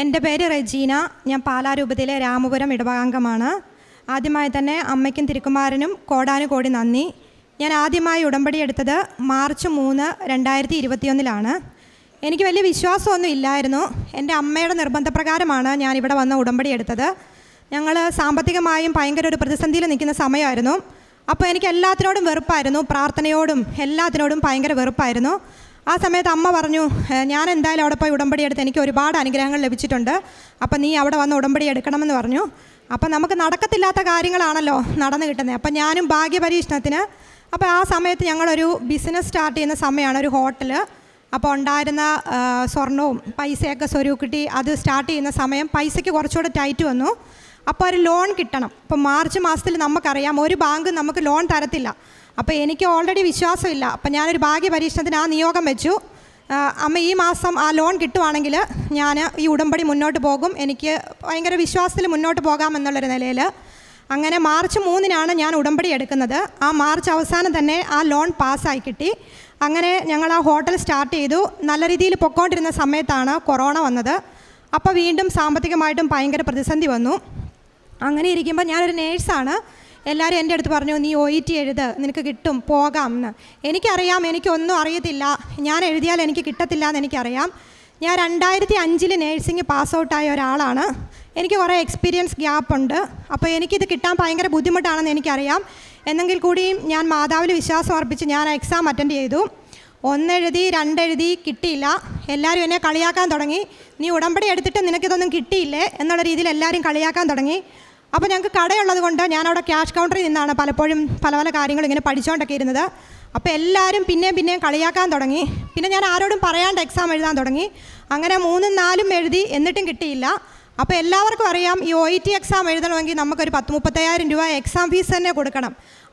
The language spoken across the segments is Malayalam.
എൻ്റെ പേര് റെജീന. ഞാൻ പാലാരൂപതയിലെ രാമപുരം ഇടവകാംഗമാണ്. ആദ്യമായി തന്നെ അമ്മയ്ക്കും തിരുക്കുമാരനും കോടാനുകോടി നന്ദി. ഞാൻ ആദ്യമായി ഉടമ്പടി എടുത്തത് മാർച്ച് 3, 2021 എനിക്ക് വലിയ വിശ്വാസമൊന്നും ഇല്ലായിരുന്നു. എൻ്റെ അമ്മയുടെ നിർബന്ധപ്രകാരമാണ് ഞാനിവിടെ വന്ന് ഉടമ്പടി എടുത്തത്. ഞങ്ങൾ സാമ്പത്തികമായും ഭയങ്കര ഒരു പ്രതിസന്ധിയിൽ നിൽക്കുന്ന സമയമായിരുന്നു. അപ്പോൾ എനിക്ക് എല്ലാത്തിനോടും വെറുപ്പായിരുന്നു, പ്രാർത്ഥനയോടും എല്ലാത്തിനോടും ഭയങ്കര വെറുപ്പായിരുന്നു. ആ സമയത്ത് അമ്മ പറഞ്ഞു, ഞാൻ എന്തായാലും അവിടെ പോയി ഉടമ്പടി എടുത്ത് എനിക്ക് ഒരുപാട് അനുഗ്രഹങ്ങൾ ലഭിച്ചിട്ടുണ്ട്, അപ്പം നീ അവിടെ വന്ന് ഉടമ്പടി എടുക്കണമെന്ന് പറഞ്ഞു. അപ്പം നമുക്ക് നടക്കത്തില്ലാത്ത കാര്യങ്ങളാണല്ലോ നടന്നു കിട്ടുന്നത്. അപ്പം ഞാനും ഭാഗ്യപരീക്ഷണത്തിന്, അപ്പോൾ ആ സമയത്ത് ഞങ്ങളൊരു ബിസിനസ് സ്റ്റാർട്ട് ചെയ്യുന്ന സമയമാണ്, ഒരു ഹോട്ടൽ. അപ്പോൾ ഉണ്ടായിരുന്ന സ്വർണവും പൈസയൊക്കെ സ്വരൂക്കിട്ടി അത് സ്റ്റാർട്ട് ചെയ്യുന്ന സമയം പൈസയ്ക്ക് കുറച്ചുകൂടെ ടൈറ്റ് വന്നു. അപ്പോൾ ഒരു ലോൺ കിട്ടണം. ഇപ്പോൾ മാർച്ച് മാസത്തിൽ നമുക്കറിയാം ഒരു ബാങ്ക് നമുക്ക് ലോൺ തരത്തില്ല. അപ്പോൾ എനിക്ക് ഓൾറെഡി വിശ്വാസമില്ല. അപ്പം ഞാനൊരു ഭാഗ്യപരീക്ഷണത്തിന് ആ നിയോഗം വെച്ചു, അമ്മ ഈ മാസം ആ ലോൺ കിട്ടുവാണെങ്കിൽ ഞാൻ ഈ ഉടമ്പടി മുന്നോട്ട് പോകും, എനിക്ക് ഭയങ്കര വിശ്വാസത്തിൽ മുന്നോട്ട് പോകാമെന്നുള്ളൊരു നിലയിൽ. അങ്ങനെ മാർച്ച് 3 ഞാൻ ഉടമ്പടി എടുക്കുന്നത്. ആ മാർച്ച് അവസാനം തന്നെ ആ ലോൺ പാസ്സായി കിട്ടി. അങ്ങനെ ഞങ്ങൾ ആ ഹോട്ടൽ സ്റ്റാർട്ട് ചെയ്തു. നല്ല രീതിയിൽ പൊക്കോണ്ടിരുന്ന സമയത്താണ് കൊറോണ വന്നത്. അപ്പോൾ വീണ്ടും സാമ്പത്തികമായിട്ടും ഭയങ്കര പ്രതിസന്ധി വന്നു. അങ്ങനെ ഇരിക്കുമ്പോൾ ഞാനൊരു നേഴ്സാണ്. എല്ലാവരും എൻ്റെ അടുത്ത് പറഞ്ഞു, നീ OET എഴുത്, നിനക്ക് കിട്ടും, പോകാം എന്ന്. എനിക്കറിയാം എനിക്കൊന്നും അറിയത്തില്ല, ഞാൻ എഴുതിയാൽ എനിക്ക് കിട്ടത്തില്ല എന്ന് എനിക്കറിയാം. ഞാൻ 2005 നേഴ്സിംഗ് പാസ് ഔട്ടായ ഒരാളാണ്. എനിക്ക് കുറേ എക്സ്പീരിയൻസ് ഗ്യാപ്പുണ്ട്. അപ്പോൾ എനിക്കിത് കിട്ടാൻ ഭയങ്കര ബുദ്ധിമുട്ടാണെന്ന് എനിക്കറിയാം. എന്നെങ്കിൽ കൂടിയും ഞാൻ മാതാവിൽ വിശ്വാസം അർപ്പിച്ച് ഞാൻ എക്സാം അറ്റൻഡ് ചെയ്തു. 1 എഴുതി 2 എഴുതി, കിട്ടിയില്ല. എല്ലാവരും എന്നെ കളിയാക്കാൻ തുടങ്ങി, നീ ഉടമ്പടി എടുത്തിട്ട് നിനക്കിതൊന്നും കിട്ടിയില്ലേ എന്നുള്ള രീതിയിൽ എല്ലാവരും കളിയാക്കാൻ തുടങ്ങി. അപ്പോൾ ഞങ്ങൾക്ക് കടയുള്ളത് കൊണ്ട് ഞാനവിടെ ക്യാഷ് കൗണ്ടറിൽ നിന്നാണ് പലപ്പോഴും പല പല കാര്യങ്ങൾ ഇങ്ങനെ പഠിച്ചുകൊണ്ടൊക്കെ ഇരുന്നത്. അപ്പോൾ എല്ലാവരും പിന്നെയും കളിയാക്കാൻ തുടങ്ങി. പിന്നെ ഞാൻ ആരോടും പറയാണ്ട് എക്സാം എഴുതാൻ തുടങ്ങി. അങ്ങനെ 3, 4 എഴുതി, എന്നിട്ടും കിട്ടിയില്ല. അപ്പോൾ എല്ലാവർക്കും അറിയാം, ഈ OET എക്സാം എഴുതണമെങ്കിൽ നമുക്കൊരു 10-35,000 രൂപ എക്സാം ഫീസ് തന്നെ കൊടുക്കണം.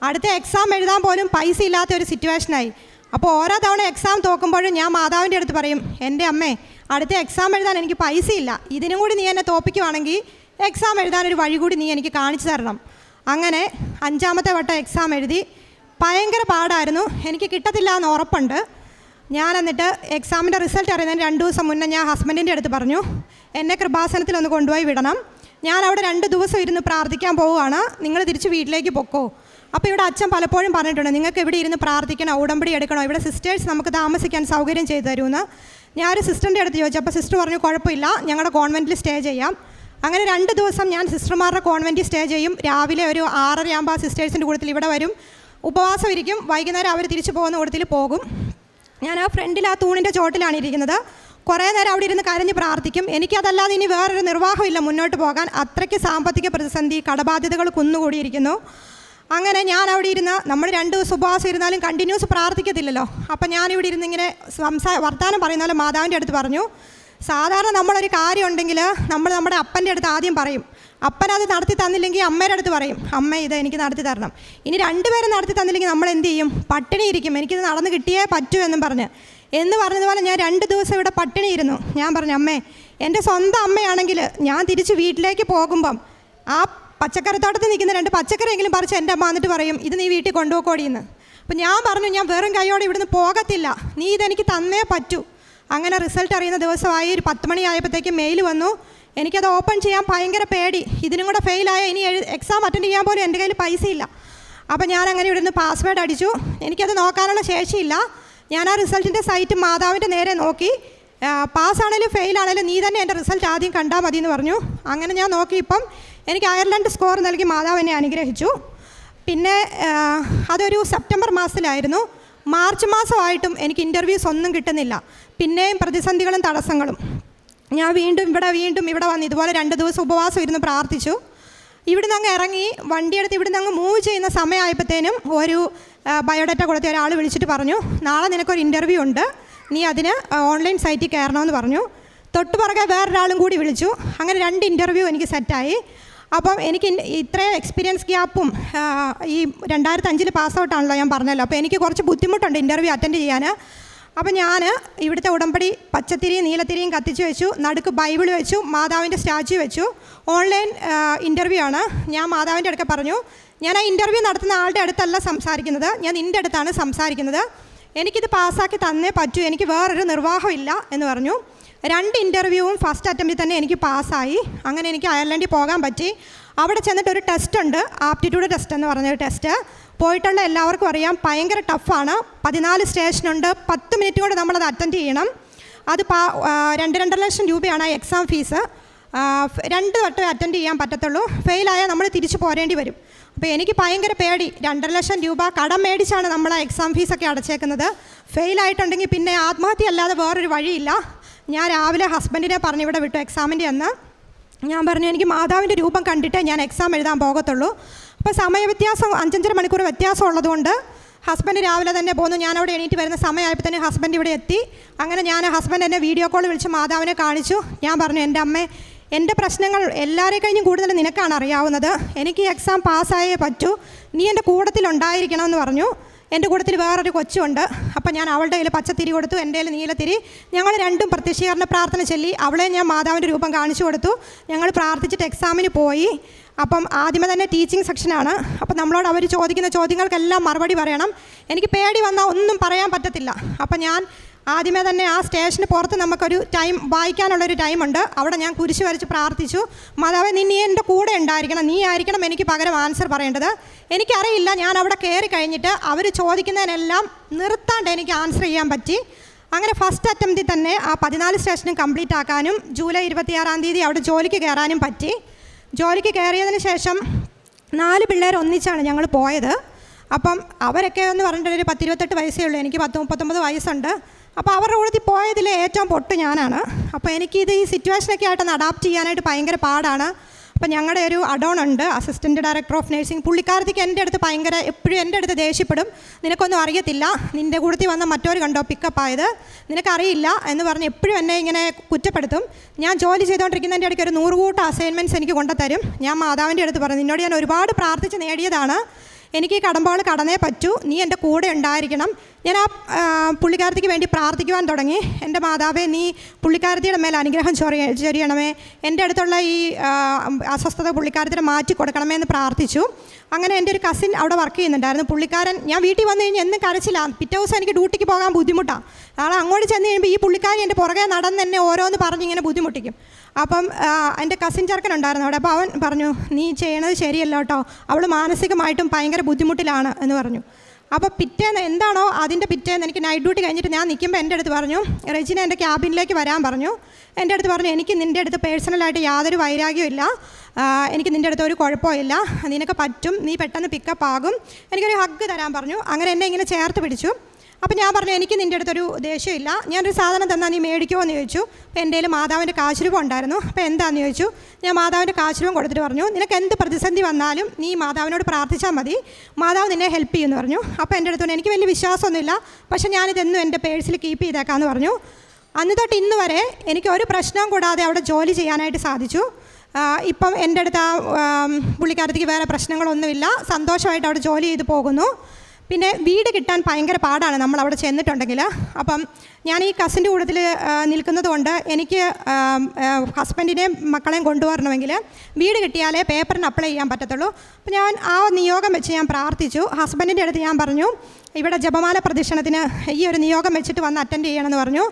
അടുത്ത എക്സാം എഴുതാൻ പോലും പൈസ ഇല്ലാത്ത ഒരു സിറ്റുവേഷനായി. അപ്പോൾ ഓരോ തവണ എക്സാം തോക്കുമ്പോഴും ഞാൻ മാതാവിൻ്റെ അടുത്ത് പറയും, എൻ്റെ അമ്മേ, അടുത്ത എക്സാം എഴുതാൻ എനിക്ക് പൈസ ഇല്ല, ഇതിനും കൂടി നീ എന്നെ തോപ്പിക്കുവാണെങ്കിൽ എക്സാം എഴുതാനൊരു വഴി കൂടി നീ എനിക്ക് കാണിച്ചു തരണം. അങ്ങനെ 5ാമത്തെ വട്ടം എക്സാം എഴുതി. ഭയങ്കര പാടായിരുന്നു, എനിക്ക് കിട്ടത്തില്ല എന്ന് ഉറപ്പുണ്ട്. ഞാൻ എന്നിട്ട് എക്സാമിൻ്റെ റിസൾട്ട് അറിയുന്നതിന് 2 ദിവസം മുന്നേ ഞാൻ ഹസ്ബൻഡിൻ്റെ അടുത്ത് പറഞ്ഞു, എന്നെ കൃപാസനത്തിലൊന്ന് കൊണ്ടുപോയി വിടണം, ഞാൻ അവിടെ 2 ദിവസം ഇരുന്ന് പ്രാർത്ഥിക്കാൻ പോവുകയാണ്, നിങ്ങൾ തിരിച്ച് വീട്ടിലേക്ക് പൊക്കോ. അപ്പോൾ ഇവിടെ അച്ഛൻ പലപ്പോഴും പറഞ്ഞിട്ടുണ്ട്, നിങ്ങൾക്ക് ഇവിടെ ഇരുന്ന് പ്രാർത്ഥിക്കണോ, ഉടമ്പടി എടുക്കണോ, ഇവിടെ സിസ്റ്റേഴ്സ് നമുക്ക് താമസിക്കാൻ സൗകര്യം ചെയ്തു തരുമെന്ന്. ഞാനൊരു സിസ്റ്ററിൻ്റെ അടുത്ത് ചോദിച്ചു. അപ്പോൾ സിസ്റ്റർ പറഞ്ഞു, കുഴപ്പമില്ല, ഞങ്ങളുടെ കോൺവെൻറ്റിൽ സ്റ്റേ ചെയ്യാം. അങ്ങനെ 2 ദിവസം ഞാൻ സിസ്റ്റർമാരുടെ കോൺവെൻറ്റിൽ സ്റ്റേ ചെയ്യും. രാവിലെ ഒരു 6:30 ആകുമ്പോൾ സിസ്റ്റേഴ്സിൻ്റെ കൂട്ടത്തിൽ ഇവിടെ വരും, ഉപവാസം ഇരിക്കും. വൈകുന്നേരം അവർ തിരിച്ചു പോകുന്ന കൂട്ടത്തിൽ പോകും. ഞാൻ ആ ഫ്രണ്ടിൽ ആ തൂണിൻ്റെ ചോട്ടിലാണ് ഇരിക്കുന്നത്. കുറേ നേരം അവിടെ ഇരുന്ന് കരഞ്ഞ് പ്രാർത്ഥിക്കും. എനിക്കതല്ലാതെ ഇനി വേറൊരു നിർവാഹമില്ല മുന്നോട്ട് പോകാൻ. അത്രയ്ക്ക് സാമ്പത്തിക പ്രതിസന്ധി, കടബാധ്യതകൾ കുന്നുകൂടിയിരിക്കുന്നു. അങ്ങനെ ഞാൻ അവിടെ ഇരുന്ന്, നമ്മൾ 2 ദിവസം ഉപവാസം ഇരുന്നാലും കണ്ടിന്യൂസ് പ്രാർത്ഥിക്കത്തില്ലല്ലോ. അപ്പം ഞാനിവിടെ ഇരുന്ന് ഇങ്ങനെ വർത്തമാനം പറയുന്ന പോലെ മാതാവിൻ്റെ അടുത്ത് പറഞ്ഞു, സാധാരണ നമ്മളൊരു കാര്യം ഉണ്ടെങ്കിൽ നമ്മൾ നമ്മുടെ അപ്പൻ്റെ അടുത്ത് ആദ്യം പറയും. അപ്പനത് നടത്തി തന്നില്ലെങ്കിൽ അമ്മയുടെ അടുത്ത് പറയും, അമ്മ ഇത് എനിക്ക് നടത്തി തരണം. ഇനി 2 പേരും നടത്തി തന്നില്ലെങ്കിൽ നമ്മൾ എന്ത് ചെയ്യും? പട്ടിണി ഇരിക്കും, എനിക്കിത് നടന്ന് കിട്ടിയേ പറ്റൂ എന്നും പറഞ്ഞതുപോലെ ഞാൻ 2 ദിവസം ഇവിടെ പട്ടിണി ഇരുന്നു. ഞാൻ പറഞ്ഞു, അമ്മേ, എൻ്റെ സ്വന്തം അമ്മയാണെങ്കിൽ ഞാൻ തിരിച്ച് വീട്ടിലേക്ക് പോകുമ്പം ആ പച്ചക്കറിത്തോട്ടത്തിൽ നിൽക്കുന്ന 2 പച്ചക്കറിയെങ്കിലും പറിച്ച് എൻ്റെ അമ്മ വന്നിട്ട് പറയും, ഇത് നീ വീട്ടിൽ കൊണ്ടുപോയിക്കോടിയെന്ന്. അപ്പം ഞാൻ പറഞ്ഞു, ഞാൻ വെറും കൈയോടെ ഇവിടുന്ന് പോകത്തില്ല, നീ ഇതെനിക്ക് തന്നേ പറ്റൂ. അങ്ങനെ റിസൾട്ട് അറിയുന്ന ദിവസമായി ഒരു 10 മണിയായപ്പോഴത്തേക്ക് മെയിൽ വന്നു. എനിക്കത് ഓപ്പൺ ചെയ്യാൻ ഭയങ്കര പേടി, ഇതിനും കൂടെ ഫെയിലായ ഇനി എക്സാം അറ്റൻഡ് ചെയ്യാൻ പോലും എൻ്റെ കയ്യിൽ പൈസയില്ല. അപ്പോൾ ഞാൻ അങ്ങനെ ഇവിടുന്ന് പാസ്വേഡ് അടിച്ചു. എനിക്കത് നോക്കാനുള്ള ശേഷിയില്ല. ഞാൻ ആ റിസൾട്ടിൻ്റെ സൈറ്റ് മാതാവിൻ്റെ നേരെ നോക്കി, പാസ്സാണേലും ഫെയിലാണേലും നീ തന്നെ എൻ്റെ റിസൾട്ട് ആദ്യം കണ്ടാൽ മതി എന്ന് പറഞ്ഞു. അങ്ങനെ ഞാൻ നോക്കി, ഇപ്പം എനിക്ക് അയർലൻഡ് സ്കോർ നൽകി മാതാവ് എന്നെ അനുഗ്രഹിച്ചു. പിന്നെ അതൊരു സെപ്റ്റംബർ മാസത്തിലായിരുന്നു. മാർച്ച് മാസമായിട്ടും എനിക്ക് ഇൻ്റർവ്യൂസ് ഒന്നും കിട്ടുന്നില്ല. പിന്നെയും പ്രതിസന്ധികളും തടസ്സങ്ങളും. ഞാൻ വീണ്ടും ഇവിടെ വന്ന് ഇതുപോലെ 2 ദിവസം ഉപവാസം ഇരുന്ന് പ്രാർത്ഥിച്ചു. ഇവിടുന്ന് അങ്ങ് ഇറങ്ങി വണ്ടിയെടുത്ത് ഇവിടുന്ന് അങ്ങ് മൂവ് ചെയ്യുന്ന സമയമായപ്പോഴത്തേനും ഒരു ബയോഡാറ്റ കൊടുത്ത ഒരാൾ വിളിച്ചിട്ട് പറഞ്ഞു, നാളെ നിനക്കൊരു ഇൻ്റർവ്യൂ ഉണ്ട്, നീ അതിന് ഓൺലൈൻ സൈറ്റിൽ കയറണമെന്ന് പറഞ്ഞു. തൊട്ട് പുറകെ വേറൊരാളും കൂടി വിളിച്ചു. അങ്ങനെ 2 ഇൻ്റർവ്യൂ എനിക്ക് സെറ്റായി. അപ്പം എനിക്ക് ഇത്രയും എക്സ്പീരിയൻസ് ഗ്യാപ്പും ഈ 2005 പാസ് ഔട്ടാണല്ലോ ഞാൻ പറഞ്ഞല്ലോ. അപ്പോൾ എനിക്ക് കുറച്ച് ബുദ്ധിമുട്ടുണ്ട് ഇൻ്റർവ്യൂ അറ്റൻഡ് ചെയ്യാൻ. അപ്പോൾ ഞാൻ ഇവിടുത്തെ ഉടമ്പടി പച്ചത്തിരിയും നീലത്തിരിയും കത്തിച്ച് വെച്ചു, നടുക്ക് ബൈബിൾ വെച്ചു, മാതാവിൻ്റെ സ്റ്റാച്യു വെച്ചു. ഓൺലൈൻ ഇൻ്റർവ്യൂ ആണ്. ഞാൻ മാതാവിൻ്റെ അടുക്ക പറഞ്ഞു, ഞാൻ ആ ഇൻ്റർവ്യൂ നടത്തുന്ന ആളുടെ അടുത്തല്ല സംസാരിക്കുന്നത്, ഞാൻ നിൻ്റെ അടുത്താണ് സംസാരിക്കുന്നത്, എനിക്കിത് പാസ്സാക്കി തന്നേ പറ്റൂ, എനിക്ക് വേറൊരു നിർവാഹമില്ല എന്ന് പറഞ്ഞു. 2 ഇൻ്റർവ്യൂവും ഫസ്റ്റ് അറ്റംപ്റ്റിൽ തന്നെ എനിക്ക് പാസ്സായി. അങ്ങനെ എനിക്ക് അയർലൻഡിൽ പോകാൻ പറ്റി. അവിടെ ചെന്നിട്ട് ഒരു ടെസ്റ്റ് ഉണ്ട്, ആപ്റ്റിറ്റ്യൂഡ് ടെസ്റ്റ് എന്ന് പറഞ്ഞൊരു ടെസ്റ്റ്. പോയിട്ടുള്ള എല്ലാവർക്കും അറിയാം, ഭയങ്കര ടഫാണ്. 14 സ്റ്റേഷനുണ്ട്. 10 മിനിറ്റ് കൊണ്ട് നമ്മളത് അറ്റൻഡ് ചെയ്യണം. അത് 2.5 ലക്ഷം രൂപയാണ് എക്സാം ഫീസ്. 2 വട്ടം അറ്റൻഡ് ചെയ്യാൻ പറ്റത്തുള്ളൂ. ഫെയിലായാൽ നമ്മൾ തിരിച്ചു പോരേണ്ടി വരും. അപ്പോൾ എനിക്ക് ഭയങ്കര പേടി. 2.5 ലക്ഷം രൂപ കടം മേടിച്ചാണ് നമ്മൾ എക്സാം ഫീസൊക്കെ അടച്ചേക്കുന്നത്. ഫെയിലായിട്ടുണ്ടെങ്കിൽ പിന്നെ ആത്മഹത്യ അല്ലാതെ വേറൊരു വഴിയില്ല. ഞാൻ രാവിലെ ഹസ്ബൻഡിനെ പറഞ്ഞു ഇവിടെ വിട്ടു എക്സാമിൻ്റെ അന്ന്. ഞാൻ പറഞ്ഞു എനിക്ക് മാതാവിൻ്റെ രൂപം കണ്ടിട്ടേ ഞാൻ എക്സാം എഴുതാൻ പോകത്തുള്ളൂ. അപ്പോൾ സമയവ്യത്യാസം 5.5 മണിക്കൂർ വ്യത്യാസം ഉള്ളതുകൊണ്ട് ഹസ്ബൻഡ് രാവിലെ തന്നെ പോന്നു. ഞാനവിടെ എണീറ്റ് വരുന്ന സമയമായപ്പോൾ തന്നെ ഹസ്ബൻഡ് ഇവിടെ എത്തി. അങ്ങനെ ഹസ്ബൻഡ് എന്നെ വീഡിയോ കോൾ വിളിച്ച് മാതാവിനെ കാണിച്ചു. ഞാൻ പറഞ്ഞു എൻ്റെ അമ്മേ, എൻ്റെ പ്രശ്നങ്ങൾ എല്ലാവരെ കഴിഞ്ഞും കൂടുതൽ നിനക്കാണ് അറിയാവുന്നത്. എനിക്ക് എക്സാം പാസ്സായേ പറ്റൂ. നീ എൻ്റെ കൂട്ടത്തിലുണ്ടായിരിക്കണമെന്ന് പറഞ്ഞു. എൻ്റെ കൂട്ടത്തിൽ വേറൊരു കൊച്ചുണ്ട്. അപ്പം ഞാൻ അവളുടെ കയ്യിൽ പച്ചത്തിരി കൊടുത്തു, എൻ്റെ കയ്യിൽ നീലത്തിരി. ഞങ്ങൾ രണ്ടും പ്രത്യക്ഷീകരണ പ്രാർത്ഥന ചൊല്ലി. അവളെ ഞാൻ മാതാവിൻ്റെ രൂപം കാണിച്ചു കൊടുത്തു. ഞങ്ങൾ പ്രാർത്ഥിച്ചിട്ട് എക്സാമിന് പോയി. അപ്പം ആദ്യമേ തന്നെ ടീച്ചിങ് സെക്ഷനാണ്. അപ്പം നമ്മളോട് അവർ ചോദിക്കുന്ന ചോദ്യങ്ങൾക്കെല്ലാം മറുപടി പറയണം. എനിക്ക് പേടി വന്നാൽ ഒന്നും പറയാൻ പറ്റത്തില്ല. അപ്പം ഞാൻ ആദ്യമേ തന്നെ ആ സ്റ്റേഷന് പുറത്ത് നമുക്കൊരു ടൈം വായിക്കാനുള്ളൊരു ടൈമുണ്ട്. അവിടെ ഞാൻ കുരിശ് വരച്ച് പ്രാർത്ഥിച്ചു, മാതാവേ നീ എൻ്റെ കൂടെ ഉണ്ടായിരിക്കണം, നീ ആയിരിക്കണം എനിക്ക് പകരം ആൻസർ പറയേണ്ടത്. എനിക്കറിയില്ല, ഞാൻ അവിടെ കയറി കഴിഞ്ഞിട്ട് അവർ ചോദിക്കുന്നതിനെല്ലാം നിർത്താണ്ട് എനിക്ക് ആൻസർ ചെയ്യാൻ പറ്റി. അങ്ങനെ ഫസ്റ്റ് അറ്റംപ്റ്റിൽ തന്നെ ആ 14 സ്റ്റേഷനും കംപ്ലീറ്റ് ആക്കാനും ജൂലൈ 26-ാം തീയതി അവിടെ ജോലിക്ക് കയറാനും പറ്റി. ജോലിക്ക് കയറിയതിന് ശേഷം 4 പിള്ളേർ ഒന്നിച്ചാണ് ഞങ്ങൾ പോയത്. അപ്പം അവരൊക്കെ എന്ന് പറഞ്ഞിട്ട് ഒരു 10-28 വയസ്സേ ഉള്ളൂ. എനിക്ക് 10-39 വയസ്സുണ്ട്. അപ്പോൾ അവരുടെ കൂട്ടത്തിൽ പോയതിൽ ഏറ്റവും പൊട്ട് ഞാനാണ്. അപ്പോൾ എനിക്കിത് ഈ സിറ്റുവേഷനൊക്കെ ആയിട്ടൊന്ന് അഡാപ്റ്റ് ചെയ്യാനായിട്ട് ഭയങ്കര പാടാണ്. അപ്പോൾ ഞങ്ങളുടെ ഒരു അഡോണുണ്ട്, അസിസ്റ്റൻറ്റ് ഡയറക്ടർ ഓഫ് നഴ്സിംഗ്. പുള്ളിക്കാരത്തേക്ക് എൻ്റെ അടുത്ത് ഭയങ്കര എപ്പോഴും എൻ്റെ അടുത്ത് ദേഷ്യപ്പെടും. നിനക്കൊന്നും അറിയത്തില്ല, നിൻ്റെ കൂട്ടത്തിൽ വന്ന മറ്റൊരു കണ്ടോ പിക്കപ്പ് ആയത്, നിനക്കറിയില്ല എന്ന് പറഞ്ഞ് എപ്പോഴും എന്നെ ഇങ്ങനെ കുറ്റപ്പെടുത്തും. ഞാൻ ജോലി ചെയ്തുകൊണ്ടിരിക്കുന്നതിൻ്റെ ഇടയ്ക്ക് ഒരു 100 കൂട്ടം അസൈൻമെൻറ്റ്സ് എനിക്ക് കൊണ്ടുതരും. ഞാൻ മാതാവിൻ്റെ അടുത്ത് പറഞ്ഞു, നിന്നോട് ഞാൻ ഒരുപാട് പ്രാർത്ഥിച്ച് നേടിയതാണ്, എനിക്ക് ഈ കടമ്പകൾ കടന്നേ പറ്റൂ, നീ എൻ്റെ കൂടെ ഉണ്ടായിരിക്കണം. ഞാൻ ആ പുള്ളിക്കാരത്തിക്ക് വേണ്ടി പ്രാർത്ഥിക്കുവാൻ തുടങ്ങി. എൻ്റെ മാതാവേ, നീ പുള്ളിക്കാരത്തിയുടെ മേൽ അനുഗ്രഹം ചൊരിയണമേ, എൻ്റെ അടുത്തുള്ള ഈ അസ്വസ്ഥത പുള്ളിക്കാരത്തിനെ മാറ്റി കൊടുക്കണമേ എന്ന് പ്രാർത്ഥിച്ചു. അങ്ങനെ എൻ്റെ ഒരു കസിൻ അവിടെ വർക്ക് ചെയ്യുന്നുണ്ടായിരുന്നു. പുള്ളിക്കാരൻ, ഞാൻ വീട്ടിൽ വന്നു കഴിഞ്ഞാൽ എന്നും കരച്ചില്ല. പിറ്റേ ദിവസം എനിക്ക് ഡ്യൂട്ടിക്ക് പോകാൻ ബുദ്ധിമുട്ടാണ്. നാളെ അങ്ങോട്ട് ചെന്ന് കഴിയുമ്പോൾ ഈ പുള്ളിക്കാരി എൻ്റെ പുറകെ നടന്ന് എന്നെ ഓരോന്ന് പറഞ്ഞ് ഇങ്ങനെ ബുദ്ധിമുട്ടിക്കും. അപ്പം എൻ്റെ കസിൻ ചെറുക്കനുണ്ടായിരുന്നു അവിടെ. അപ്പോൾ അവൻ പറഞ്ഞു, നീ ചെയ്യണത് ശരിയല്ല കേട്ടോ, അവൾ മാനസികമായിട്ടും ഭയങ്കര ബുദ്ധിമുട്ടിലാണ് എന്ന് പറഞ്ഞു. അപ്പോൾ പിറ്റേന്ന് എന്താണോ അതിൻ്റെ പിറ്റേന്ന് എനിക്ക് നൈറ്റ് ഡ്യൂട്ടി കഴിഞ്ഞിട്ട് ഞാൻ നിൽക്കുമ്പോൾ എൻ്റെ അടുത്ത് പറഞ്ഞു, റെജിന എൻ്റെ ക്യാബിനിലേക്ക് വരാൻ പറഞ്ഞു. എൻ്റെ അടുത്ത് പറഞ്ഞു, എനിക്ക് നിൻ്റെ അടുത്ത് പേഴ്സണലായിട്ട് യാതൊരു വൈരാഗ്യവും ഇല്ല, എനിക്ക് നിൻ്റെ അടുത്ത് ഒരു കുഴപ്പമില്ല, നിനക്ക് പറ്റും, നീ പെട്ടെന്ന് പിക്കപ്പ് ആകും, എനിക്കൊരു ഹഗ് തരാൻ പറഞ്ഞു. അങ്ങനെ എന്നെ ഇങ്ങനെ ചേർത്ത് പിടിച്ചു. അപ്പോൾ ഞാൻ പറഞ്ഞു, എനിക്ക് നിൻ്റെ അടുത്തൊരു ദേഷ്യമില്ല, ഞാനൊരു സാധനം തന്നാൽ നീ മേടിക്കുമോ എന്ന് ചോദിച്ചു. അപ്പോൾ എൻ്റെ കയ്യിൽ മാതാവിൻ്റെ കാശുരൂപം ഉണ്ടായിരുന്നു. അപ്പോൾ എന്താണെന്ന് ചോദിച്ചു. ഞാൻ മാതാവിൻ്റെ കാശുരൂപം കൊടുത്തിട്ട് പറഞ്ഞു, നിനക്ക് എന്ത് പ്രതിസന്ധി വന്നാലും നീ മാതാവിനോട് പ്രാർത്ഥിച്ചാൽ മതി, മാതാവ് നിന്നെ ഹെൽപ്പ് ചെയ്യുമെന്ന് പറഞ്ഞു. അപ്പോൾ എൻ്റെ അടുത്ത് എനിക്ക് വലിയ വിശ്വാസമൊന്നുമില്ല, പക്ഷേ ഞാനിതെന്നും എൻ്റെ പേഴ്സിൽ കീപ്പ് ചെയ്തേക്കാമെന്ന് പറഞ്ഞു. അന്ന് തൊട്ട് ഇന്ന് വരെ എനിക്ക് ഒരു പ്രശ്നവും കൂടാതെ അവിടെ ജോലി ചെയ്യാനായിട്ട് സാധിച്ചു. ഇപ്പം എൻ്റെ അടുത്ത് പുള്ളിക്കാരത്തേക്ക് വേറെ പ്രശ്നങ്ങളൊന്നുമില്ല, സന്തോഷമായിട്ട് അവിടെ ജോലി ചെയ്ത് പോകുന്നു. പിന്നെ വീട് കിട്ടാൻ ഭയങ്കര പാടാണ് നമ്മളവിടെ ചെന്നിട്ടുണ്ടെങ്കിൽ. അപ്പം ഞാൻ ഈ കസിൻ്റെ കൂട്ടത്തിൽ നിൽക്കുന്നത് കൊണ്ട് എനിക്ക് ഹസ്ബൻഡിനെയും മക്കളെയും കൊണ്ടുവരണമെങ്കിൽ വീട് കിട്ടിയാലേ പേപ്പറിന് അപ്ലൈ ചെയ്യാൻ പറ്റത്തുള്ളൂ. അപ്പോൾ ഞാൻ ആ നിയോഗം വെച്ച് ഞാൻ പ്രാർത്ഥിച്ചു. ഹസ്ബൻഡിൻ്റെ അടുത്ത് ഞാൻ പറഞ്ഞു, ഇവിടെ ജപമാല പ്രദക്ഷിണത്തിന് ഈ ഒരു നിയോഗം വെച്ചിട്ട് വന്ന് അറ്റൻഡ് ചെയ്യണമെന്ന് പറഞ്ഞു.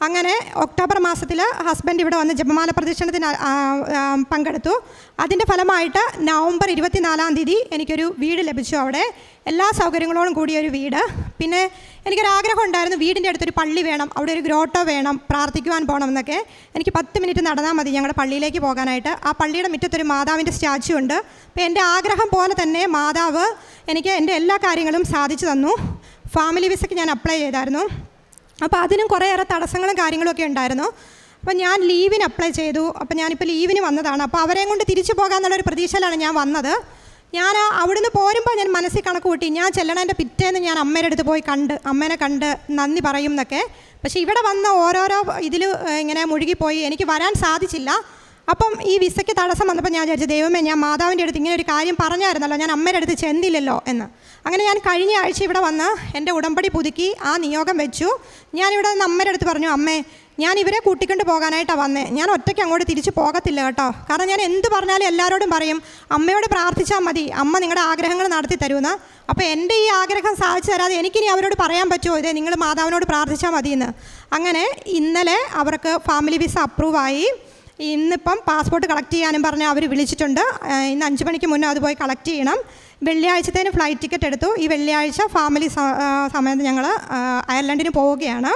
അങ്ങനെ ഒക്ടോബർ മാസത്തിൽ ഹസ്ബൻഡ് ഇവിടെ വന്ന് ജപമാല പ്രദക്ഷിണത്തിന് പങ്കെടുത്തു. അതിൻ്റെ ഫലമായിട്ട് നവംബർ 24-ാം തീയതി എനിക്കൊരു വീട് ലഭിച്ചു. അവിടെ എല്ലാ സൗകര്യങ്ങളോടും കൂടിയൊരു വീട്. പിന്നെ എനിക്കൊരാഗ്രഹം ഉണ്ടായിരുന്നു, വീടിൻ്റെ അടുത്തൊരു പള്ളി വേണം, അവിടെ ഒരു ഗ്രോട്ടോ വേണം, പ്രാർത്ഥിക്കുവാൻ പോകണം എന്നൊക്കെ. എനിക്ക് 10 മിനിറ്റ് നടന്നാൽ മതി ഞങ്ങളുടെ പള്ളിയിലേക്ക് പോകാനായിട്ട്. ആ പള്ളിയുടെ മുറ്റത്തൊരു മാതാവിൻ്റെ സ്റ്റാച്യു ഉണ്ട്. അപ്പോൾ എൻ്റെ ആഗ്രഹം പോലെ തന്നെ മാതാവ് എനിക്ക് എൻ്റെ എല്ലാ കാര്യങ്ങളും സാധിച്ചു തന്നു. ഫാമിലി വിസയ്ക്ക് ഞാൻ അപ്ലൈ ചെയ്തായിരുന്നു. അപ്പോൾ അതിനും കുറേയേറെ തടസ്സങ്ങളും കാര്യങ്ങളൊക്കെ ഉണ്ടായിരുന്നു. അപ്പോൾ ഞാൻ ലീവിന് അപ്ലൈ ചെയ്തു. അപ്പോൾ ഞാനിപ്പോൾ ലീവിന് വന്നതാണ്. അപ്പോൾ അവരെയും കൊണ്ട് തിരിച്ചു പോകാമെന്നുള്ളൊരു പ്രതീക്ഷയിലാണ് ഞാൻ വന്നത്. ഞാൻ അവിടുന്ന് പോരുമ്പോൾ ഞാൻ മനസ്സിൽ കണക്ക് കൂട്ടി, ഞാൻ ചെല്ലണതിൻ്റെ പിറ്റേന്ന് ഞാൻ അമ്മയുടെ അടുത്ത് പോയി അമ്മേനെ കണ്ട് നന്ദി പറയും എന്നൊക്കെ. പക്ഷേ ഇവിടെ വന്ന ഓരോരോ ഇതിൽ ഇങ്ങനെ മുഴുകിപ്പോയി എനിക്ക് വരാൻ സാധിച്ചില്ല. അപ്പം ഈ വിസയ്ക്ക് തടസ്സം വന്നപ്പോൾ ഞാൻ വിചാരിച്ചു, ദൈവമേ, ഞാൻ മാതാവിൻ്റെ അടുത്ത് ഇങ്ങനെ ഒരു കാര്യം പറഞ്ഞായിരുന്നല്ലോ, ഞാൻ അമ്മയുടെ അടുത്ത് ചെന്നില്ലല്ലോ എന്ന്. അങ്ങനെ ഞാൻ കഴിഞ്ഞ ആഴ്ച ഇവിടെ വന്ന് എൻ്റെ ഉടമ്പടി പുതുക്കി ആ നിയോഗം വെച്ചു. ഞാനിവിടെ നിന്ന് അമ്മയുടെ അടുത്ത് പറഞ്ഞു, അമ്മേ, ഞാൻ ഇവരെ കൂട്ടിക്കൊണ്ട് പോകാനായിട്ടാണ് വന്നേ, ഞാൻ ഒറ്റയ്ക്ക് അങ്ങോട്ട് തിരിച്ച് പോകത്തില്ല കേട്ടോ. കാരണം ഞാൻ എന്ത് പറഞ്ഞാലും എല്ലാവരോടും പറയും, അമ്മയോട് പ്രാർത്ഥിച്ചാൽ മതി, അമ്മ നിങ്ങളുടെ ആഗ്രഹങ്ങൾ നടത്തി തരുമെന്ന്. അപ്പോൾ എൻ്റെ ഈ ആഗ്രഹം സാധിച്ചു തരാതെ എനിക്കിനി അവരോട് പറയാൻ പറ്റുമോ, ഇതേ നിങ്ങൾ മാതാവിനോട് പ്രാർത്ഥിച്ചാൽ മതിയെന്ന്. അങ്ങനെ ഇന്നലെ അവർക്ക് ഫാമിലി വിസ അപ്രൂവായി. ഇന്നിപ്പം പാസ്പോർട്ട് കളക്ട് ചെയ്യാനും പറഞ്ഞ് അവർ വിളിച്ചിട്ടുണ്ട്. ഇന്ന് 5 മണിക്ക് മുന്നേ അത് പോയി കളക്ട് ചെയ്യണം. വെള്ളിയാഴ്ചത്തേന് ഫ്ലൈറ്റ് ടിക്കറ്റ് എടുത്തു. ഈ വെള്ളിയാഴ്ച ഫാമിലി സമയത്ത് ഞങ്ങൾ അയർലൻഡിന് പോവുകയാണ്.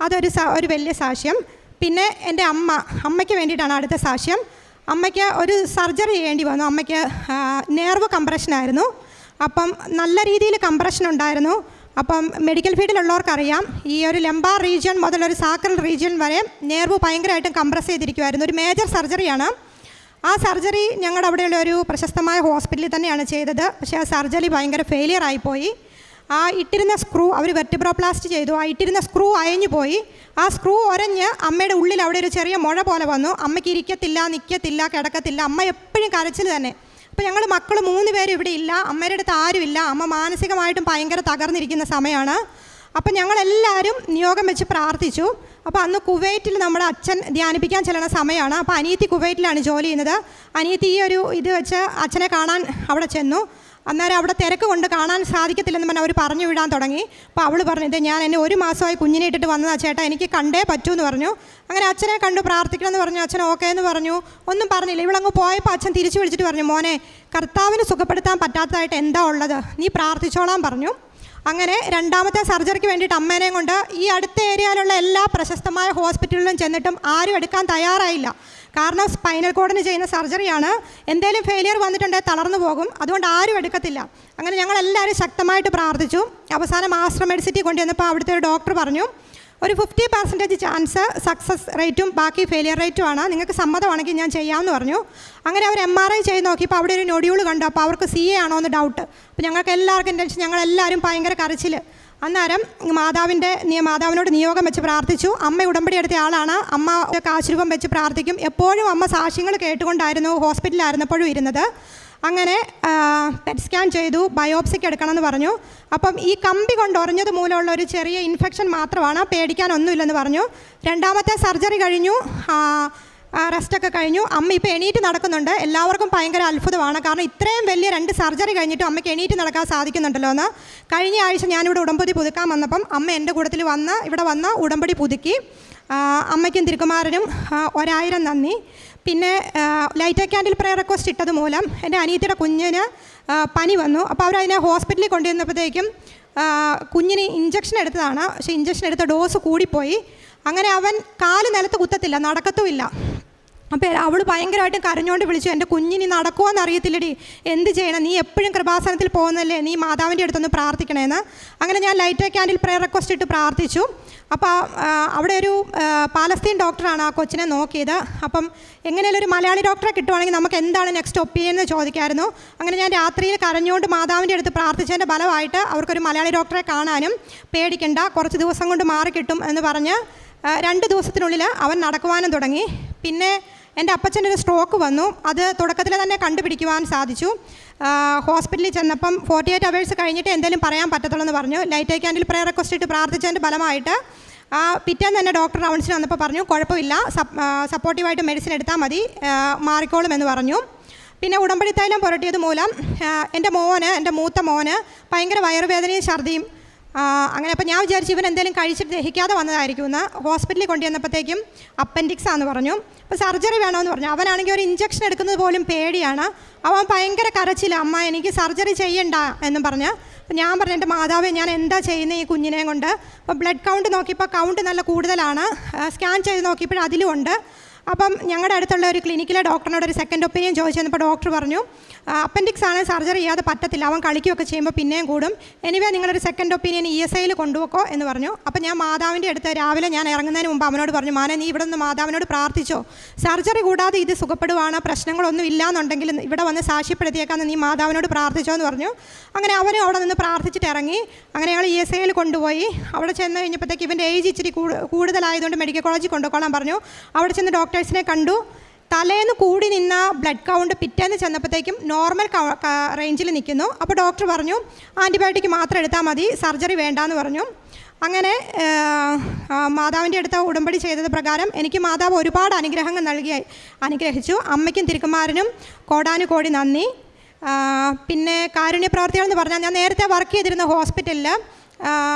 അതൊരു വലിയ സാക്ഷ്യം. പിന്നെ എൻ്റെ അമ്മയ്ക്ക് വേണ്ടിയിട്ടാണ് അടുത്ത സാക്ഷ്യം. അമ്മയ്ക്ക് ഒരു സർജറി ചെയ്യേണ്ടി വന്നു. അമ്മയ്ക്ക് നെർവ് കംപ്രഷനായിരുന്നു. അപ്പം നല്ല രീതിയിൽ കംപ്രഷൻ ഉണ്ടായിരുന്നു. അപ്പം മെഡിക്കൽ ഫീൽഡിലുള്ളവർക്കറിയാം, ഈ ഒരു ലംബാർ റീജിയൻ മുതൽ ഒരു സാക്രൽ റീജിയൻ വരെ നെർവ് ഭയങ്കരമായിട്ടും കംപ്രസ് ചെയ്തിരിക്കുമായിരുന്നു. ഒരു മേജർ സർജറിയാണ്. ആ സർജറി ഞങ്ങളുടെ അവിടെയുള്ള ഒരു പ്രശസ്തമായ ഹോസ്പിറ്റലിൽ തന്നെയാണ് ചെയ്തത്. പക്ഷേ ആ സർജറി ഭയങ്കര ഫെയിലിയർ ആയിപ്പോയി. ആ ഇട്ടിരുന്ന സ്ക്രൂ അവർ വെർട്ടിബ്രോപ്ലാസ്റ്റ് ചെയ്തു. ആ ഇട്ടിരുന്ന സ്ക്രൂ അയഞ്ഞു പോയി. ആ സ്ക്രൂ ഒരഞ്ഞ് അമ്മയുടെ ഉള്ളിൽ അവിടെ ഒരു ചെറിയ മുഴ പോലെ വന്നു. അമ്മയ്ക്ക് ഇരിക്കത്തില്ല, നിൽക്കത്തില്ല, കിടക്കത്തില്ല. അമ്മ എപ്പോഴും കരച്ചിൽ തന്നെ. അപ്പോൾ ഞങ്ങൾ മക്കൾ 3 പേരും ഇവിടെ ഇല്ല, അമ്മയുടെ അടുത്ത് ആരുമില്ല. അമ്മ മാനസികമായിട്ടും ഭയങ്കര തകർന്നിരിക്കുന്ന സമയമാണ്. അപ്പം ഞങ്ങളെല്ലാവരും നിയോഗം വെച്ച് പ്രാർത്ഥിച്ചു. അപ്പോൾ അന്ന് കുവൈറ്റിൽ നമ്മുടെ അച്ഛൻ ധ്യാനിപ്പിക്കാൻ ചെല്ലുന്ന സമയമാണ്. അപ്പോൾ അനിയത്തി കുവൈറ്റിലാണ് ജോലി ചെയ്യുന്നത്. അനിയത്തി ഈ ഒരു ഇത് വെച്ച് അച്ഛനെ കാണാൻ അവിടെ ചെന്നു. അന്നേരം അവിടെ തിരക്ക് കൊണ്ട് കാണാൻ സാധിക്കത്തില്ലെന്ന് പറഞ്ഞാൽ അവർ പറഞ്ഞു വിടാൻ തുടങ്ങി. അപ്പോൾ അവൾ പറഞ്ഞത്, ഞാൻ എന്നെ 1 മാസമായി കുഞ്ഞിനെ ഇട്ടിട്ട് വന്നതാ ചേട്ടാ, എനിക്ക് കണ്ടേ പറ്റൂ എന്ന് പറഞ്ഞു. അങ്ങനെ അച്ഛനെ കണ്ടു പ്രാർത്ഥിക്കണമെന്ന് പറഞ്ഞു. അച്ഛൻ ഓക്കെ എന്ന് പറഞ്ഞു. ഒന്നും പറഞ്ഞില്ല. ഇവളങ്ങ് പോയപ്പോൾ അച്ഛൻ തിരിച്ചു വിളിച്ചിട്ട് പറഞ്ഞു, മോനെ, കർത്താവിന് സുഖപ്പെടുത്താൻ പറ്റാത്തതായിട്ട് എന്താ ഉള്ളത്, നീ പ്രാർത്ഥിച്ചോളാൻ പറഞ്ഞു. അങ്ങനെ 2ാമത്തെ സർജറിക്ക് വേണ്ടിയിട്ട് അമ്മേനെയും കൊണ്ട് ഈ അടുത്ത ഏരിയയിലുള്ള എല്ലാ പ്രശസ്തമായ ഹോസ്പിറ്റലുകളിലും ചെന്നിട്ടും ആരും എടുക്കാൻ തയ്യാറായില്ല. കാരണം സ്പൈനൽ കോഡിന് ചെയ്യുന്ന സർജറിയാണ്. എന്തെങ്കിലും ഫെയിലിയർ വന്നിട്ടുണ്ടെങ്കിൽ തളർന്നു പോകും. അതുകൊണ്ട് ആരും എടുക്കത്തില്ല. അങ്ങനെ ഞങ്ങളെല്ലാവരും ശക്തമായിട്ട് പ്രാർത്ഥിച്ചു. അവസാനം ആശ്രം മെഡിസിറ്റി കൊണ്ടുവന്നപ്പോൾ അവിടുത്തെ ഒരു ഡോക്ടർ പറഞ്ഞു, ഒരു 50% ചാൻസ് സക്സസ് റേറ്റും ബാക്കി ഫെയിലിയർ റേറ്റുമാണ്, നിങ്ങൾക്ക് സമ്മതമാണെങ്കിൽ ഞാൻ ചെയ്യാമെന്ന് പറഞ്ഞു. അങ്ങനെ അവർ MRI ചെയ്ത് നോക്കിയപ്പോൾ അവിടെ ഒരു നൊഡ്യൂൾ കണ്ടു. അപ്പോൾ അവർക്ക് CA ആണോ എന്ന് ഡൗട്ട്. അപ്പോൾ ഞങ്ങൾക്ക് എല്ലാവർക്കും ടെൻഷൻ, ഞങ്ങളെല്ലാവരും ഭയങ്കര കരച്ചിൽ. അന്നേരം മാതാവിനോട് നിയോഗം വെച്ച് പ്രാർത്ഥിച്ചു. അമ്മ ഉടമ്പടി എടുത്ത ആളാണ്. അമ്മ കാശുരൂപം വെച്ച് പ്രാർത്ഥിക്കും. എപ്പോഴും അമ്മ സാക്ഷ്യങ്ങൾ കേട്ടുകൊണ്ടായിരുന്നു ഹോസ്പിറ്റലിലായിരുന്നപ്പോഴും ഇരുന്നത്. അങ്ങനെ പെറ്റ് സ്കാൻ ചെയ്തു, ബയോപ്സിക്ക് എടുക്കണമെന്ന് പറഞ്ഞു. അപ്പം ഈ കമ്പി കൊണ്ട് ഉറഞ്ഞത് മൂലമുള്ള ഒരു ചെറിയ ഇൻഫെക്ഷൻ മാത്രമാണ്, പേടിക്കാനൊന്നുമില്ലെന്ന് പറഞ്ഞു. 2ാമത്തെ സർജറി കഴിഞ്ഞു, റെസ്റ്റൊക്കെ കഴിഞ്ഞു. അമ്മ ഇപ്പോൾ എണീറ്റ് നടക്കുന്നുണ്ട്. എല്ലാവർക്കും ഭയങ്കര അത്ഭുതമാണ്. കാരണം ഇത്രയും വലിയ 2 സർജറി കഴിഞ്ഞിട്ടും അമ്മയ്ക്ക് എണീറ്റ് നടക്കാൻ സാധിക്കുന്നുണ്ടല്ലോ എന്ന്. കഴിഞ്ഞ ആഴ്ച ഞാനിവിടെ ഉടമ്പടി പുതുക്കാൻ വന്നപ്പം അമ്മ എൻ്റെ കൂട്ടത്തിൽ ഇവിടെ വന്ന് ഉടമ്പടി പുതുക്കി. അമ്മയ്ക്കും തിരുക്കുമാരനും 1000 നന്ദി. പിന്നെ ലൈറ്റ് ക്യാൻഡിൽ പ്രയർ റിക്വസ്റ്റ് ഇട്ടത് മൂലം എൻ്റെ അനിയത്തിയുടെ കുഞ്ഞിന് പനി വന്നു. അപ്പോൾ അവരതിനെ ഹോസ്പിറ്റലിൽ കൊണ്ടുവന്നപ്പോഴത്തേക്കും കുഞ്ഞിന് ഇഞ്ചക്ഷൻ എടുത്തതാണ്. പക്ഷേ ഇഞ്ചക്ഷൻ എടുത്ത ഡോസ് കൂടിപ്പോയി. അങ്ങനെ അവൻ കാല് നിലത്ത് കുത്തത്തില്ല, നടക്കത്തുമില്ല. അപ്പോൾ അവൾ ഭയങ്കരമായിട്ടും കരഞ്ഞുകൊണ്ട് വിളിച്ചു, എൻ്റെ കുഞ്ഞിനി നടക്കുമോയെന്ന് അറിയത്തില്ലടി, എന്ത് ചെയ്യണം, നീ എപ്പോഴും കൃപാസനത്തിൽ പോകുന്നല്ലേ, നീ മാതാവിൻ്റെ അടുത്തൊന്ന് പ്രാർത്ഥിക്കണേന്ന്. അങ്ങനെ ഞാൻ ലൈറ്റ് ക്യാൻഡിൽ പ്രയർ റിക്വസ്റ്റ് ഇട്ട് പ്രാർത്ഥിച്ചു. അപ്പോൾ അവിടെ ഒരു പാലസ്തീൻ ഡോക്ടറാണ് ആ കൊച്ചിനെ നോക്കിയത്. അപ്പം എങ്ങനെയാലും ഒരു മലയാളി ഡോക്ടറെ കിട്ടുവാണെങ്കിൽ നമുക്ക് എന്താണ് നെക്സ്റ്റ് ഒപ്പീനിയൻ എന്ന് ചോദിക്കായിരുന്നു. അങ്ങനെ ഞാൻ രാത്രിയിൽ കരഞ്ഞുകൊണ്ട് മാതാവിൻ്റെ അടുത്ത് പ്രാർത്ഥിച്ചതിൻ്റെ ഫലമായിട്ട് അവർക്കൊരു മലയാളി ഡോക്ടറെ കാണാനും, പേടിക്കണ്ട, കുറച്ച് ദിവസം കൊണ്ട് മാറിക്കിട്ടും എന്ന് പറഞ്ഞ് 2 ദിവസത്തിനുള്ളിൽ അവൻ നടക്കുവാനും തുടങ്ങി. പിന്നെ എൻ്റെ അപ്പച്ചൻ്റെ ഒരു സ്ട്രോക്ക് വന്നു. അത് തുടക്കത്തിൽ തന്നെ കണ്ടുപിടിക്കുവാൻ സാധിച്ചു. ഹോസ്പിറ്റലിൽ ചെന്നപ്പം 48 hours കഴിഞ്ഞിട്ട് എന്തെങ്കിലും പറയാൻ പറ്റത്തുള്ളൂ എന്ന് പറഞ്ഞു. ലൈറ്റ് ക്യാൻഡിൽ പ്രയർ റിക്വസ്റ്റ് ഇട്ട് പ്രാർത്ഥിച്ചതിൻ്റെ ഫലമായിട്ട് പിറ്റേന്ന് തന്നെ ഡോക്ടർ റൗണ്ട്സിന് വന്നപ്പോൾ പറഞ്ഞു, കുഴപ്പമില്ല, സപ്പോർട്ടീവായിട്ട് മെഡിസിൻ എടുത്താൽ മതി, മാറിക്കോളും എന്ന് പറഞ്ഞു. പിന്നെ ഉടമ്പടി തൈലം പുരട്ടിയത് മൂലം എൻ്റെ മൂത്ത മോന് ഭയങ്കര വയറുവേദനയും ഛർദിയും. അങ്ങനെ അപ്പോൾ ഞാൻ വിചാരിച്ചു ഇവൻ എന്തെങ്കിലും കഴിച്ചിട്ട് ദഹിക്കാതെ വന്നതായിരിക്കും എന്ന്. ഹോസ്പിറ്റലിൽ കൊണ്ടുവന്നപ്പോഴത്തേക്കും അപ്പൻഡിക്സ് ആണെന്ന് പറഞ്ഞു. അപ്പോൾ സർജറി വേണമെന്ന് പറഞ്ഞു. അവനാണെങ്കിൽ ഒരു ഇഞ്ചക്ഷൻ എടുക്കുന്നത് പോലും പേടിയാണ്. അവൻ ഭയങ്കര കരച്ചില്ല, അമ്മ എനിക്ക് സർജറി ചെയ്യണ്ട എന്നും പറഞ്ഞ്. അപ്പോൾ ഞാൻ പറഞ്ഞു, എൻ്റെ മാതാവേ, ഞാൻ എന്താ ചെയ്യുന്നത് ഈ കുഞ്ഞിനെ കൊണ്ട്. അപ്പോൾ ബ്ലഡ് കൗണ്ട് നോക്കിയപ്പോൾ കൗണ്ട് നല്ല കൂടുതലാണ്. സ്കാൻ ചെയ്ത് നോക്കിയപ്പോൾ അതിലും ഉണ്ട്. അപ്പം ഞങ്ങളുടെ അടുത്തുള്ള ഒരു ക്ലിനിക്കിലെ ഡോക്ടറിനോട് ഒരു സെക്കൻഡ് ഒപ്പീനിയൻ ചോദിച്ചു തന്നപ്പോൾ ഡോക്ടർ പറഞ്ഞു, അപ്പൻഡിക്സ് ആണ്, സർജറി ചെയ്യാതെ പറ്റത്തില്ല, അവൻ കളിക്കുകയൊക്കെ ചെയ്യുമ്പോൾ പിന്നെയും കൂടും, എനിവേ നിങ്ങളൊരു സെക്കൻഡ് ഒപ്പീനിയൻ ESIയിൽ കൊണ്ടുപോക്കോ എന്ന് പറഞ്ഞു. അപ്പോൾ ഞാൻ മാതാവിൻ്റെ അടുത്ത് രാവിലെ ഞാൻ ഇറങ്ങുന്നതിന് മുമ്പ് അവനോട് പറഞ്ഞു, മാനെ നീ ഇവിടെ നിന്ന് മാതാവിനോട് പ്രാർത്ഥിച്ചോ, സർജറി കൂടാതെ ഇത് സുഖപ്പെടുവാണ്, പ്രശ്നങ്ങളൊന്നും ഇല്ലാന്നുണ്ടെങ്കിൽ ഇവിടെ വന്ന് സാക്ഷ്യപ്പെടുത്തിയേക്കാന്ന് നീ മാതാവിനോട് പ്രാർത്ഥിച്ചോ എന്ന് പറഞ്ഞു. അങ്ങനെ അവനും അവിടെ നിന്ന് പ്രാർത്ഥിച്ചിട്ട് ഇറങ്ങി. അങ്ങനെ ഞങ്ങൾ ESIയിൽ കൊണ്ടുപോയി. അവിടെ ചെന്ന് കഴിഞ്ഞപ്പോഴത്തേക്ക് ഇവൻ്റെ ഏജ് ഇച്ചിരി കൂടുതലായതുകൊണ്ട് മെഡിക്കൽ കോളേജിൽ കൊണ്ടുപോകാൻ പറഞ്ഞു. അവിടെ ചെന്ന് ഡോക്ടേഴ്സിനെ കണ്ടു. തലേന്ന് കൂടി നിന്ന ബ്ലഡ് കൗണ്ട് പിറ്റേന്ന് ചെന്നപ്പോഴത്തേക്കും നോർമൽ റേഞ്ചിൽ നിൽക്കുന്നു. അപ്പോൾ ഡോക്ടർ പറഞ്ഞു ആൻറ്റിബയോട്ടിക് മാത്രം എടുത്താൽ മതി, സർജറി വേണ്ടാന്ന് പറഞ്ഞു. അങ്ങനെ മാതാവിൻ്റെ അടുത്ത് ഉടമ്പടി ചെയ്തത് പ്രകാരം എനിക്ക് മാതാവ് ഒരുപാട് അനുഗ്രഹങ്ങൾ അനുഗ്രഹിച്ചു. അമ്മയ്ക്കും തിരുക്കുമാരനും കോടാനുകോടി നന്ദി. പിന്നെ കാരുണ്യ പ്രവർത്തികൾ എന്ന് പറഞ്ഞാൽ ഞാൻ നേരത്തെ വർക്ക് ചെയ്തിരുന്ന ഹോസ്പിറ്റലിൽ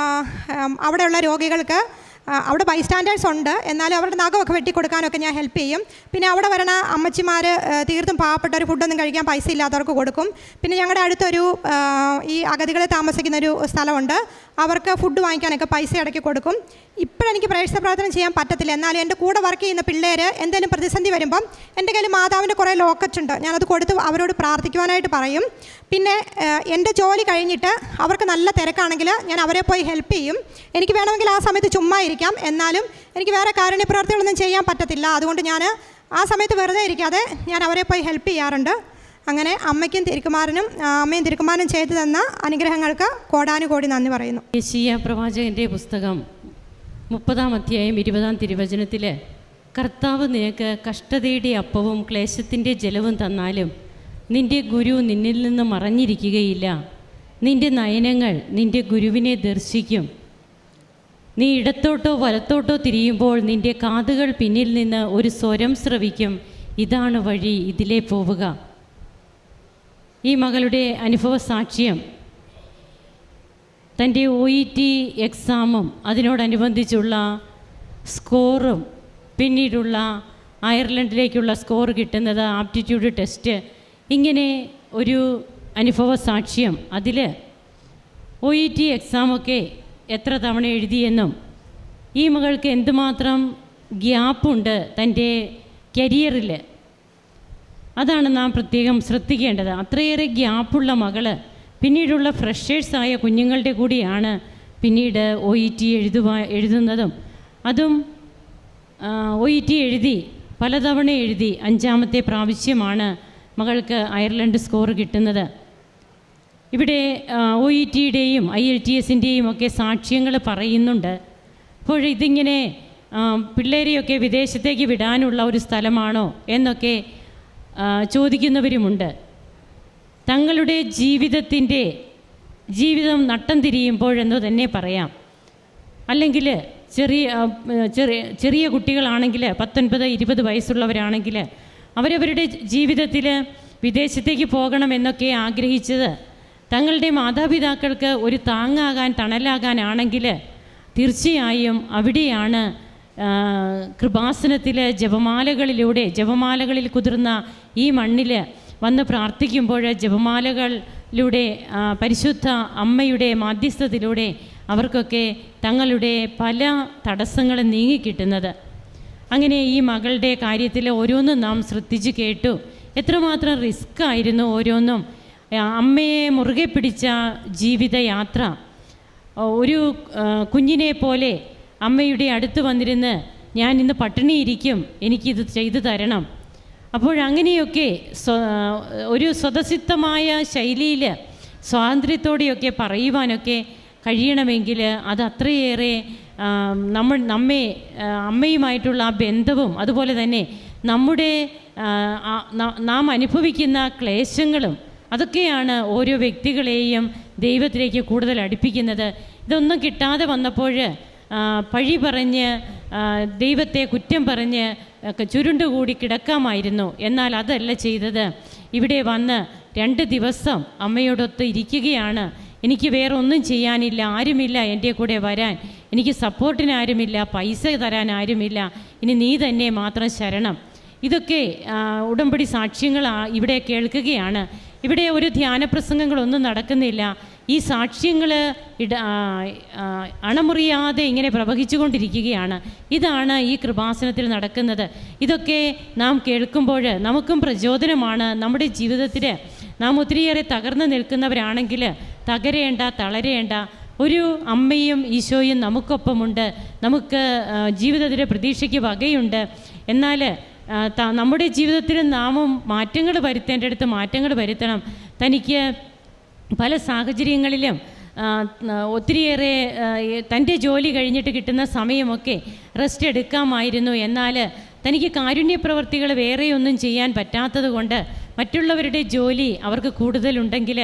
അവിടെയുള്ള രോഗികൾക്ക് അവിടെ ബൈസ്റ്റാൻഡേഴ്സ് ഉണ്ട്, എന്നാലും അവരുടെ നഖമൊക്കെ വെട്ടിക്കൊടുക്കാനൊക്കെ ഞാൻ ഹെൽപ്പ് ചെയ്യും. പിന്നെ അവിടെ വരണ അമ്മച്ചിമാർ തീർത്തും പാവപ്പെട്ട ഒരു ഫുഡൊന്നും കഴിക്കാൻ പൈസ ഇല്ലാത്തവർക്ക് കൊടുക്കും. പിന്നെ ഞങ്ങളുടെ അടുത്തൊരു ഈ അഗതികളെ താമസിക്കുന്നൊരു സ്ഥലമുണ്ട്, അവർക്ക് ഫുഡ് വാങ്ങിക്കാനൊക്കെ പൈസ ഇടയ്ക്ക് കൊടുക്കും. ഇപ്പോഴെനിക്ക് പ്രേക്ഷിത പ്രവർത്തനം ചെയ്യാൻ പറ്റത്തില്ല, എന്നാലും എൻ്റെ കൂടെ വർക്ക് ചെയ്യുന്ന പിള്ളേർ എന്തെങ്കിലും പ്രതിസന്ധി വരുമ്പം എൻ്റെ കയ്യിൽ മാതാവിൻ്റെ കുറേ ലോക്കറ്റ് ഉണ്ട്, ഞാനത് കൊടുത്ത് അവരോട് പ്രാർത്ഥിക്കുവാനായിട്ട് പറയും. പിന്നെ എൻ്റെ ജോലി കഴിഞ്ഞിട്ട് അവർക്ക് നല്ല തിരക്കാണെങ്കിൽ ഞാൻ അവരെ പോയി ഹെൽപ്പ് ചെയ്യും. എനിക്ക് വേണമെങ്കിൽ ആ സമയത്ത് ചുമ്മാ ഇരിക്കാം, എന്നാലും എനിക്ക് വേറെ കാരുണ്യ പ്രവർത്തികളൊന്നും ചെയ്യാൻ പറ്റത്തില്ല. അതുകൊണ്ട് ഞാൻ ആ സമയത്ത് വെറുതെ ഇരിക്കാതെ ഞാൻ അവരെ പോയി ഹെൽപ്പ് ചെയ്യാറുണ്ട്. അങ്ങനെ അമ്മയ്ക്കും തിരുക്കുമാരനും ചെയ്തു തന്ന അനുഗ്രഹങ്ങൾക്ക് കോടാനുകോടി നന്ദി പറയുന്നു. യെശയ്യാ പ്രവാചകൻ്റെ പുസ്തകം 30-ാം അധ്യായം 20-ാം തിരുവചനത്തിൽ കർത്താവ് നിനക്ക് കഷ്ടതയുടെ അപ്പവും ക്ലേശത്തിൻ്റെ ജലവും തന്നാലും നിൻ്റെ ഗുരു നിന്നിൽ നിന്ന് മറഞ്ഞിരിക്കുകയില്ല. നിൻ്റെ നയനങ്ങൾ നിൻ്റെ ഗുരുവിനെ ദർശിക്കും. നീ ഇടത്തോട്ടോ വലത്തോട്ടോ തിരിയുമ്പോൾ നിൻ്റെ കാതുകൾ പിന്നിൽ നിന്ന് ഒരു സ്വരം ശ്രവിക്കും, ഇതാണ് വഴി, ഇതിലേ പോവുക. ഈ മകളുടെ അനുഭവ സാക്ഷ്യം തൻ്റെ OET എക്സാമും അതിനോടനുബന്ധിച്ചുള്ള സ്കോറും പിന്നീടുള്ള അയർലൻഡിലേക്കുള്ള സ്കോർ കിട്ടുന്നത്, ആപ്റ്റിറ്റ്യൂഡ് ടെസ്റ്റ്, ഇങ്ങനെ ഒരു അനുഭവ സാക്ഷ്യം. അതിൽ OET എക്സാമൊക്കെ എത്ര തവണ എഴുതിയെന്നും ഈ മകൾക്ക് എന്തുമാത്രം ഗ്യാപ്പുണ്ട് തൻ്റെ കരിയറിൽ, അതാണ് നാം പ്രത്യേകം ശ്രദ്ധിക്കേണ്ടത്. അത്രയേറെ ഗ്യാപ്പുള്ള മകൾ പിന്നീടുള്ള ഫ്രഷേഴ്സായ കുഞ്ഞുങ്ങളുടെ കൂടിയാണ് പിന്നീട് OET എഴുതുന്നതും. അതും OET എഴുതി പലതവണ എഴുതി 5-ാമത്തെ പ്രാവശ്യമാണ് മകൾക്ക് അയർലൻഡ് സ്കോർ കിട്ടുന്നത്. ഇവിടെ OETയുടെയും IELTSൻ്റെയും ഒക്കെ സാക്ഷ്യങ്ങൾ പറയുന്നുണ്ട്. അപ്പോൾ ഇതിങ്ങനെ പിള്ളേരെയൊക്കെ വിദേശത്തേക്ക് വിടാനുള്ള ഒരു സ്ഥലമാണോ എന്നൊക്കെ ചോദിക്കുന്നവരുമുണ്ട്. തങ്ങളുടെ ജീവിതം നട്ടം തിരിയുമ്പോഴെന്ന് തന്നെ പറയാം. അല്ലെങ്കിൽ ചെറിയ കുട്ടികളാണെങ്കിൽ 19-20 വയസ്സുള്ളവരാണെങ്കിൽ അവരവരുടെ ജീവിതത്തിൽ വിദേശത്തേക്ക് പോകണമെന്നൊക്കെ ആഗ്രഹിച്ചത് തങ്ങളുടെ മാതാപിതാക്കൾക്ക് ഒരു താങ്ങാകാൻ തണലാകാനാണെങ്കിൽ തീർച്ചയായും അവിടെയാണ് കൃപാസനത്തിൽ ജപമാലകളിൽ കുതിർന്ന ഈ മണ്ണിൽ വന്ന് പ്രാർത്ഥിക്കുമ്പോൾ ജപമാലകളിലൂടെ പരിശുദ്ധ അമ്മയുടെ മാധ്യസ്ഥത്തിലൂടെ അവർക്കൊക്കെ തങ്ങളുടെ പല തടസ്സങ്ങളും നീങ്ങിക്കിട്ടുന്നത്. അങ്ങനെ ഈ മകളുടെ കാര്യത്തിൽ ഓരോന്നും നാം ശ്രദ്ധിച്ച് കേട്ടു. എത്രമാത്രം റിസ്ക് ആയിരുന്നു ഓരോന്നും. അമ്മയെ മുറുകെ പിടിച്ച ജീവിതയാത്ര. ഒരു കുഞ്ഞിനെ പോലെ അമ്മയുടെ അടുത്ത് വന്നിരുന്ന് ഞാൻ ഇന്ന് പട്ടിണിയിരിക്കും, എനിക്കിത് ചെയ്തു തരണം. അപ്പോഴങ്ങനെയൊക്കെ ഒരു സ്വതസിദ്ധമായ ശൈലിയിൽ സ്വാതന്ത്ര്യത്തോടെയൊക്കെ പറയുവാനൊക്കെ കഴിയണമെങ്കിൽ അത് അത്രയേറെ അമ്മയുമായിട്ടുള്ള ആ ബന്ധവും അതുപോലെ തന്നെ നാം അനുഭവിക്കുന്ന ക്ലേശങ്ങളും അതൊക്കെയാണ് ഓരോ വ്യക്തികളെയും ദൈവത്തിലേക്ക് കൂടുതൽ അടുപ്പിക്കുന്നത്. ഇതൊന്നും കിട്ടാതെ വന്നപ്പോൾ പഴി പറഞ്ഞ് ദൈവത്തെ കുറ്റം പറഞ്ഞ് ചുരുണ്ടുകൂടി കിടക്കാമായിരുന്നു. എന്നാൽ അതല്ല ചെയ്തത്. ഇവിടെ വന്ന് 2 ദിവസം അമ്മയോടൊത്ത് ഇരിക്കുകയാണ്. എനിക്ക് വേറെ ഒന്നും ചെയ്യാനില്ല, ആരുമില്ല എൻ്റെ കൂടെ വരാൻ, എനിക്ക് സപ്പോർട്ടിന് ആരുമില്ല, പൈസ തരാൻ ആരുമില്ല, ഇനി നീ തന്നെ മാത്രം ശരണം. ഇതൊക്കെ ഉടമ്പടി സാക്ഷ്യങ്ങൾ ഇവിടെ കേൾക്കുകയാണ്. ഇവിടെ ഒരു ധ്യാന പ്രസംഗങ്ങളൊന്നും നടക്കുന്നില്ല. ഈ സാക്ഷ്യങ്ങൾ അണമുറിയാതെ ഇങ്ങനെ പ്രവഹിച്ചുകൊണ്ടിരിക്കുകയാണ്. ഇതാണ് ഈ കൃപാസനത്തിൽ നടക്കുന്നത്. ഇതൊക്കെ നാം കേൾക്കുമ്പോൾ നമുക്കും പ്രചോദനമാണ്. നമ്മുടെ ജീവിതത്തിൽ നാം ഒത്തിരിയേറെ തകർന്നു നിൽക്കുന്നവരാണെങ്കിൽ തളരേണ്ട. ഒരു അമ്മയും ഈശോയും നമുക്കൊപ്പമുണ്ട്. നമുക്ക് ജീവിതത്തിലെ പ്രതീക്ഷയ്ക്ക് വകയുണ്ട്. എന്നാൽ നമ്മുടെ ജീവിതത്തിൽ നാമും മാറ്റങ്ങൾ വരുത്തേണ്ടടുത്ത് മാറ്റങ്ങൾ വരുത്തണം. തനിക്ക് പല സാഹചര്യങ്ങളിലും ഒത്തിരിയേറെ തൻ്റെ ജോലി കഴിഞ്ഞിട്ട് കിട്ടുന്ന സമയമൊക്കെ റെസ്റ്റ് എടുക്കാമായിരുന്നു. എന്നാൽ തനിക്ക് കാരുണ്യ പ്രവർത്തികൾ വേറെയൊന്നും ചെയ്യാൻ പറ്റാത്തത് കൊണ്ട് മറ്റുള്ളവരുടെ ജോലി അവർക്ക് കൂടുതലുണ്ടെങ്കിൽ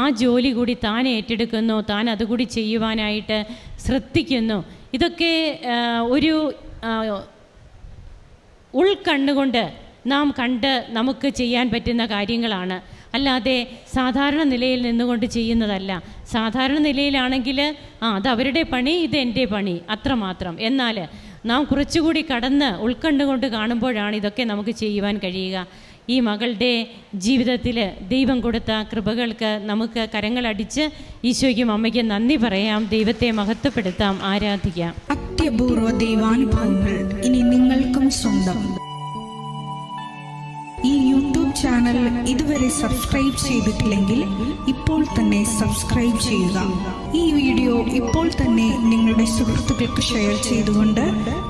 ആ ജോലി കൂടി താൻ ഏറ്റെടുക്കുന്നു, താൻ അതുകൂടി ചെയ്യുവാനായിട്ട് ശ്രദ്ധിക്കുന്നു. ഇതൊക്കെ ഒരു ഉൾക്കണ്ണുകൊണ്ട് നാം കണ്ട് നമുക്ക് ചെയ്യാൻ പറ്റുന്ന കാര്യങ്ങളാണ്. അല്ലാതെ സാധാരണ നിലയിൽ നിന്നുകൊണ്ട് ചെയ്യുന്നതല്ല. സാധാരണ നിലയിലാണെങ്കിൽ അത് അവരുടെ പണി, ഇത് എൻ്റെ പണി, അത്രമാത്രം. എന്നാൽ നാം കുറച്ചുകൂടി കടന്ന് ഉൾക്കണ്ടുകൊണ്ട് കാണുമ്പോഴാണ് ഇതൊക്കെ നമുക്ക് ചെയ്യുവാൻ കഴിയുക. ഈ മകളുടെ ജീവിതത്തിൽ ദൈവം കൊടുത്ത കൃപകൾക്ക് നമുക്ക് കരങ്ങളടിച്ച് ഈശോയ്ക്കും അമ്മയ്ക്കും നന്ദി പറയാം, ദൈവത്തെ മഹത്വപ്പെടുത്താം, ആരാധിക്കാം. അത്യപൂർവ ദൈവാനുഭവങ്ങൾ ഇനി നിങ്ങൾക്കും സ്വന്തം. ഈ യൂട്യൂബ് ചാനൽ ഇതുവരെ സബ്സ്ക്രൈബ് ചെയ്തിട്ടില്ലെങ്കിൽ ഇപ്പോൾ തന്നെ സബ്സ്ക്രൈബ് ചെയ്യുക. ഈ വീഡിയോ ഇപ്പോൾ തന്നെ നിങ്ങളുടെ സുഹൃത്തുക്കൾക്ക് ഷെയർ ചെയ്തുകൊണ്ട്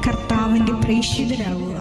കർത്താവിൻ്റെ പ്രേക്ഷിതരാകുക.